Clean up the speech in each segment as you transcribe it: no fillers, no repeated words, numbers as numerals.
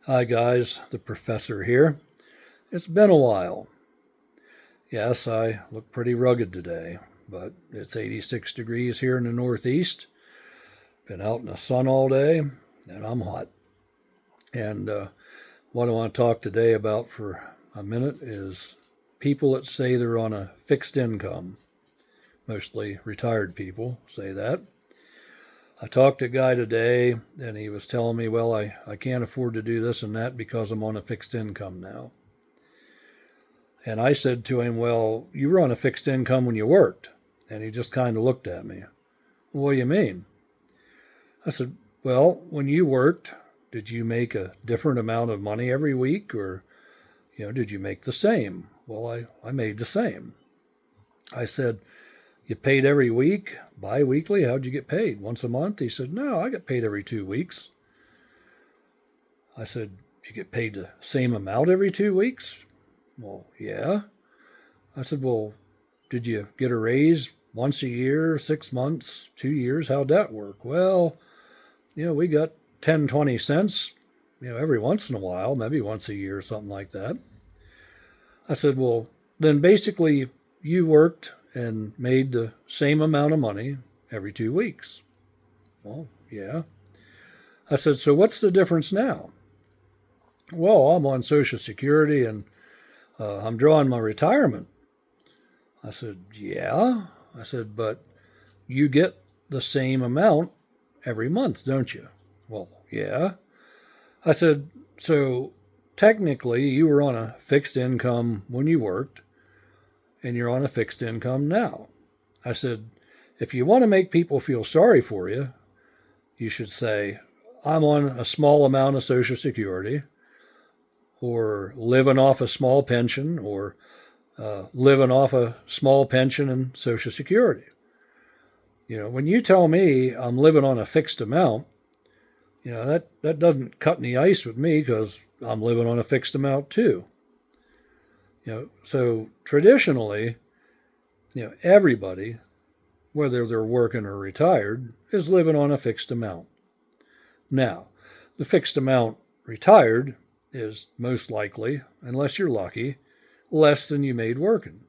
Hi guys, the professor here. It's been a while. Yes, I look pretty rugged today, but it's 86 degrees here in the Northeast. Been out in the sun all day, and I'm hot. And what I want to talk today about for a minute is people that say they're on a fixed income. Mostly retired people say that. I talked to a guy today, and he was telling me, well, I can't afford to do this and that because I'm on a fixed income now. And I said to him, well, you were on a fixed income when you worked. And he just kind of looked at me. What do you mean? I said, well, when you worked, did you make a different amount of money every week or, did you make the same? Well, I made the same. I said, you paid every week, bi-weekly? How'd you get paid? Once a month? He said, no, I get paid every 2 weeks. I said, did you get paid the same amount every 2 weeks? Well, yeah. I said, well, did you get a raise once a year, 6 months, 2 years? How'd that work? Well, we got 10, 20 cents, every once in a while, maybe once a year or something like that. I said, well, then basically you worked and made the same amount of money every 2 weeks. Well, yeah. I said, so what's the difference now? Well, I'm on Social Security and I'm drawing my retirement. I said, yeah. I said, but you get the same amount every month, don't you? Well, yeah. I said, so technically you were on a fixed income when you worked, and you're on a fixed income now. I said, if you want to make people feel sorry for you, you should say, I'm on a small amount of Social Security, or living off a small pension, or living off a small pension and Social Security. When you tell me I'm living on a fixed amount, that doesn't cut any ice with me because I'm living on a fixed amount too. So traditionally, everybody, whether they're working or retired, is living on a fixed amount. Now, the fixed amount retired is most likely, unless you're lucky, less than you made working.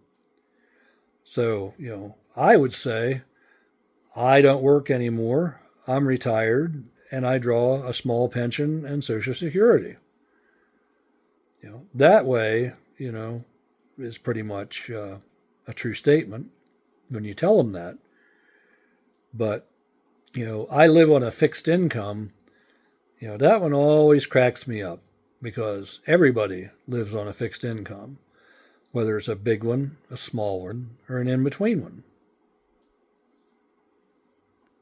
So, I would say I don't work anymore. I'm retired and I draw a small pension and Social Security. That way, is pretty much a true statement when you tell them that. But, I live on a fixed income. That one always cracks me up because everybody lives on a fixed income, whether it's a big one, a small one, or an in-between one.